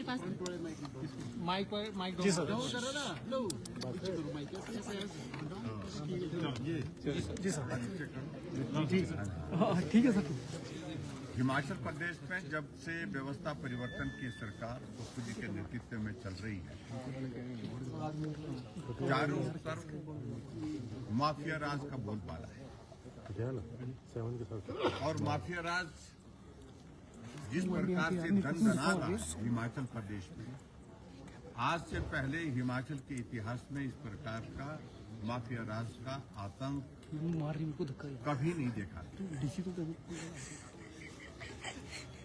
पास mic पर mic जी sir. जी sir. जी ठीक है सर। हिमाचल प्रदेश में जब से व्यवस्था परिवर्तन की सरकार पप्पू जी के नेतृत्व में चल रही है, चारों तरफ माफिया राज का बोलबाला है और माफिया राज जिस प्रकार से दनदना रहा है हिमाचल प्रदेश में, आज से पहले हिमाचल के इतिहास में इस प्रकार का माफिया राज का आतंक कभी नहीं देखा।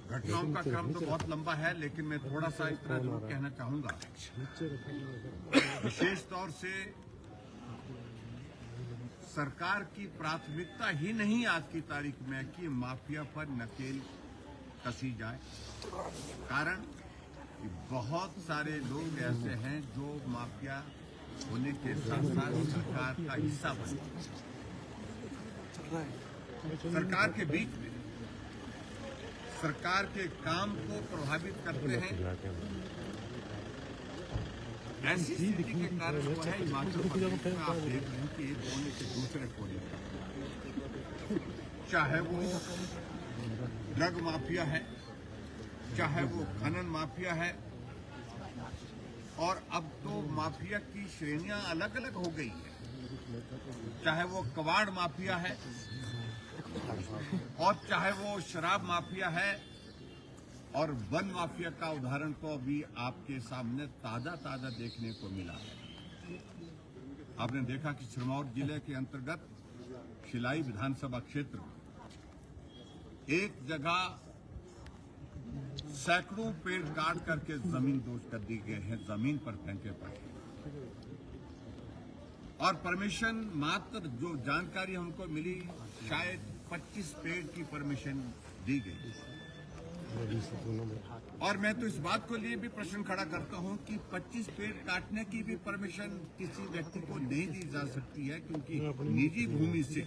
घटनाओं का क्रम तो बहुत लंबा है, लेकिन मैं थोड़ा सा इतना जरूर कहना चाहूंगा। विशेष तौर से सरकार की प्राथमिकता ही नहीं आज की तारीख में कि माफिया पर नकेल कसी जाए। कारण कि बहुत सारे लोग ऐसे हैं जो माफिया होने के साथ साथ सरकार का हिस्सा बने, सरकार के बीच में सरकार के काम को प्रभावित करते हैं। ऐसी स्थिति के कारण जो है हिमाचल प्रदेश में आप देख रहे हैं कि एक कोने से दूसरे कोने पर, चाहे वो ड्रग माफिया है, चाहे वो खनन माफिया है, और अब तो माफिया की श्रेणियां अलग अलग हो गई है। चाहे वो कबाड़ माफिया है और चाहे वो शराब माफिया है, और वन माफिया का उदाहरण तो अभी आपके सामने ताजा देखने को मिला है। आपने देखा कि सिरमौर जिले के अंतर्गत शिलाई विधानसभा क्षेत्र में एक जगह सैकड़ों पेड़ काट करके जमीन दोज कर दी गए हैं, जमीन पर फेंके पड़े, और परमिशन मात्र जो जानकारी हमको मिली शायद 25 पेड़ की परमिशन दी गई। और मैं तो इस बात को लिए भी प्रश्न खड़ा करता हूं कि 25 पेड़ काटने की भी परमिशन किसी व्यक्ति को नहीं दी जा सकती है, क्योंकि निजी भूमि से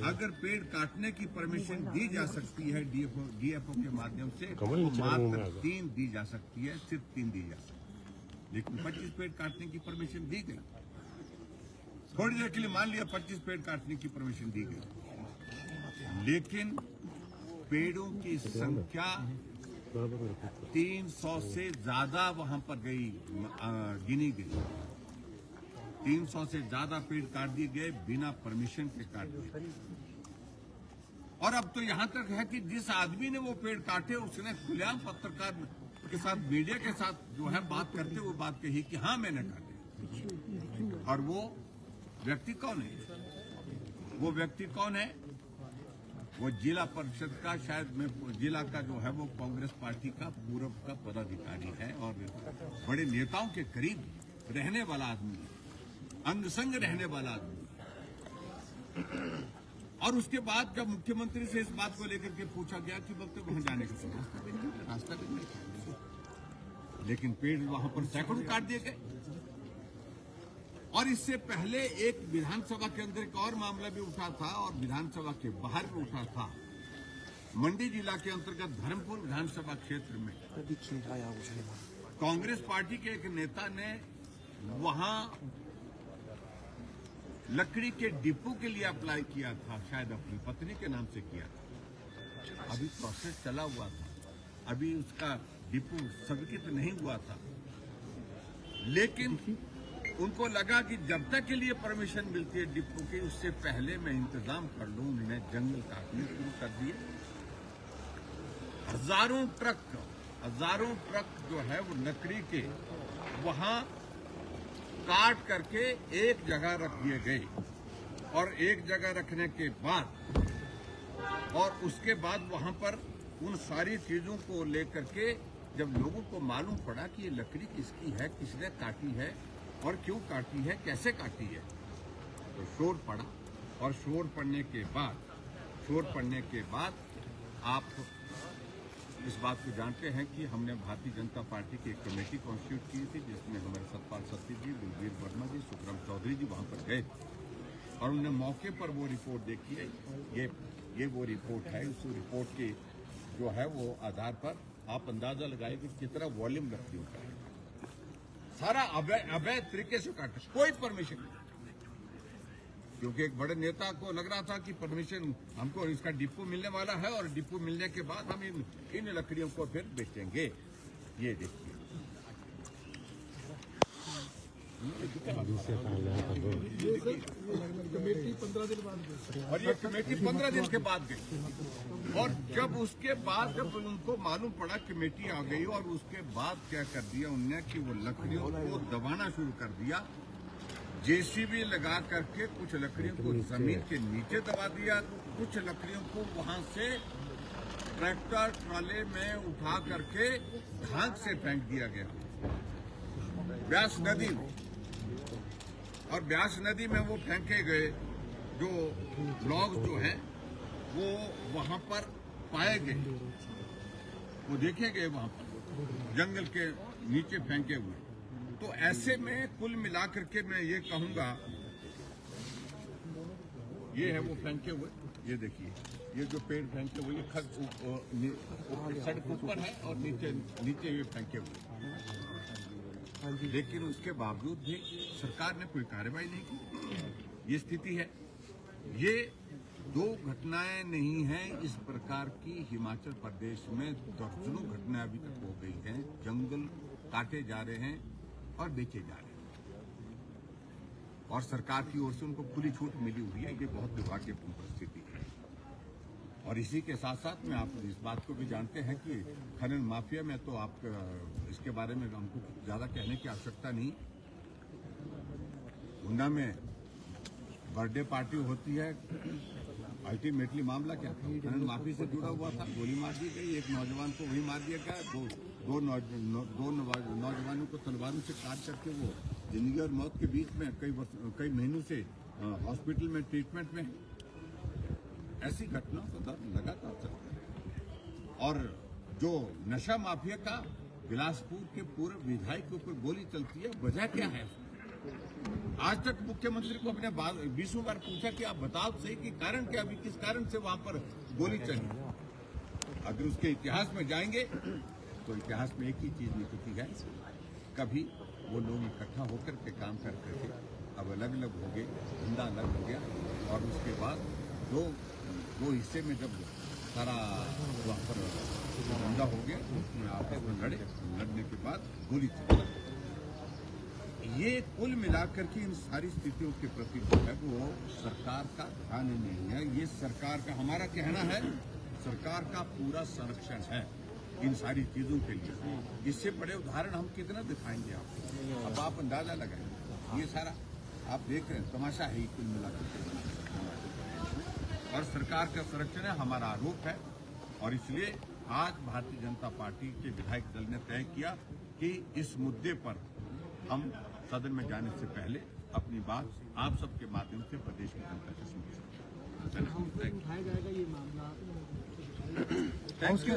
अगर पेड़ काटने की परमिशन दी जा सकती है डीएफओ के माध्यम से, तो मात्र 3 दी जा सकती है, सिर्फ 3 दी जा सकती है। लेकिन 25 पेड़ काटने की परमिशन दी गई। थोड़ी देर के लिए मान लिया 25 पेड़ काटने की परमिशन दी गई, लेकिन पेड़ों की संख्या 300 से ज्यादा वहां पर गिनी गई। 300 से ज्यादा पेड़ काट दिए गए, बिना परमिशन के काट दिए। और अब तो यहां तक है कि जिस आदमी ने वो पेड़ काटे उसने खुलेआम पत्रकार के साथ, मीडिया के साथ जो है बात करते हुए बात कही कि हाँ मैंने काटे। और वो व्यक्ति कौन है? वो व्यक्ति कौन है? वो जिला परिषद का, शायद में जिला का जो है वो कांग्रेस पार्टी का पूर्व का पदाधिकारी है, और बड़े नेताओं के करीब रहने वाला आदमी है, अंग संग रहने वाला आदमी। और उसके बाद जब मुख्यमंत्री से इस बात को लेकर के पूछा गया कि वक्त वहां जाने का रास्ता भी नहीं, लेकिन पेड़ वहां पर सैकड़ों काट दिए गए। और इससे पहले एक विधानसभा के अंदर एक और मामला भी उठा था, और विधानसभा के बाहर भी उठा था। मंडी जिला के अंतर्गत धर्मपुर विधानसभा क्षेत्र में कांग्रेस पार्टी के एक नेता ने वहां लकड़ी के डिपो के लिए अप्लाई किया था, शायद अपनी पत्नी के नाम से किया था। अभी प्रोसेस चला हुआ था, अभी उसका डिपो स्वीकृत नहीं हुआ था, लेकिन उनको लगा कि जब तक के लिए परमिशन मिलती है डिपो की, उससे पहले मैं इंतजाम कर लूं। उन्होंने जंगल काटने शुरू कर दिए। हजारों ट्रक जो है वो लकड़ी के वहां काट करके एक जगह रख दिए गए, और एक जगह रखने के बाद और उसके बाद वहां पर उन सारी चीजों को लेकर के जब लोगों को मालूम पड़ा कि ये लकड़ी किसकी है, किसने काटी है और क्यों काटी है, कैसे काटी है, तो शोर पड़ा। और शोर पड़ने के बाद आप इस बात को जानते हैं कि हमने भारतीय जनता पार्टी की एक कमेटी कॉन्स्टिट्यूट की थी, जिसमें हमारे सतपाल सत्ती जी, बलबीर वर्मा जी, सुखराम चौधरी जी वहां पर गए, और उन्होंने मौके पर वो रिपोर्ट देखी है। ये वो रिपोर्ट है। उस रिपोर्ट के जो है वो आधार पर आप अंदाजा लगाए कि कितना वॉल्यूम लकड़ियों का है। सारा अवैध तरीके से काटा, कोई परमिशन नहीं। क्योंकि एक बड़े नेता को लग रहा था कि परमिशन हमको इसका डिपो मिलने वाला है और डिपो मिलने के बाद हम इन लकड़ियों को फिर बेचेंगे। ये देखिए, कमेटी 15 दिन बाद गई। और ये कमेटी 15 दिन के बाद गई। और जब उसके बाद जब उनको मालूम पड़ा कमेटी आ गई, और उसके बाद क्या कर दिया उनने कि वो लकड़ियों को दबाना शुरू कर दिया। जेसीबी लगा करके कुछ लकड़ियों को जमीन के नीचे दबा दिया, कुछ लकड़ियों को वहां से ट्रैक्टर ट्राले में उठा करके ढांक से फेंक दिया गया ब्यास नदी में। और ब्यास नदी में वो फेंके गए जो लॉग जो हैं वो वहां पर पाए गए, वो देखे गए वहां पर जंगल के नीचे फेंके हुए। तो ऐसे में कुल मिलाकर के मैं ये कहूंगा, ये है वो फेंके हुए, ये देखिए, ये जो पेड़ फेंके हुए ये सड़क ऊपर है और नीचे ये फेंके हुए। लेकिन उसके बावजूद भी सरकार ने कोई कार्रवाई नहीं की। ये स्थिति है। ये दो घटनाएं नहीं हैं इस प्रकार की, हिमाचल प्रदेश में दर्जनों घटनाएं अभी तक हो गई हैं। जंगल काटे जा रहे हैं और बेचे जा रहे हैं, और सरकार की ओर से उनको खुली छूट मिली हुई है। ये बहुत दुर्भाग्यपूर्ण परिस्थिति है। और इसी के साथ साथ में आप इस बात को भी जानते हैं कि खनन माफिया में तो आप इसके बारे में हमको ज्यादा कहने की आवश्यकता नहीं। ऊना में बर्थडे पार्टी होती है, अल्टीमेटली मामला क्या था, खनन माफी से जुड़ा हुआ था, गोली मार दी गई, एक नौजवान को वही मार दिया गया, दो नौजवानों को तलवारों से काट करके वो जिंदगी और मौत के बीच में कई महीनों से हॉस्पिटल में ट्रीटमेंट में। ऐसी घटनाओं का दर्द लगातार चलता है। और जो नशा माफिया का बिलासपुर के पूर्व विधायक के ऊपर गोली चलती है, वजह क्या है? आज तक मुख्यमंत्री को अपने 20 बार पूछा कि आप बताओ सही कि कारण क्या, अभी किस कारण से वहां पर गोली चली। अगर उसके इतिहास में जाएंगे तो इतिहास में एक ही चीज निकलती है, कभी वो लोग इकट्ठा होकर के काम करते थे, अब अलग अलग हो गए, धंधा अलग हो गया, और उसके बाद दो हिस्से में जब सारा वहाँ पर धंधा हो गया, उसमें आपस में लड़ने के बाद गोली चली। ये कुल मिलाकर के इन सारी स्थितियों के प्रति जो है वो सरकार का ध्यान नहीं है। ये सरकार का, हमारा कहना है, सरकार का पूरा संरक्षण है इन सारी चीजों के लिए। इससे बड़े उदाहरण हम कितना दिखाएंगे आपको? अब आप अंदाजा लगाएंगे। ये सारा आप देख रहे हैं, तमाशा है कुल मिलाकर, और सरकार का संरक्षण है, हमारा आरोप है। और इसलिए आज भारतीय जनता पार्टी के विधायक दल ने तय किया कि इस मुद्दे पर हम सदन में जाने से पहले अपनी बात आप सबके माध्यम से प्रदेश की जनता से सुनिए। उठाया जाएगा ये मामला। Thank you.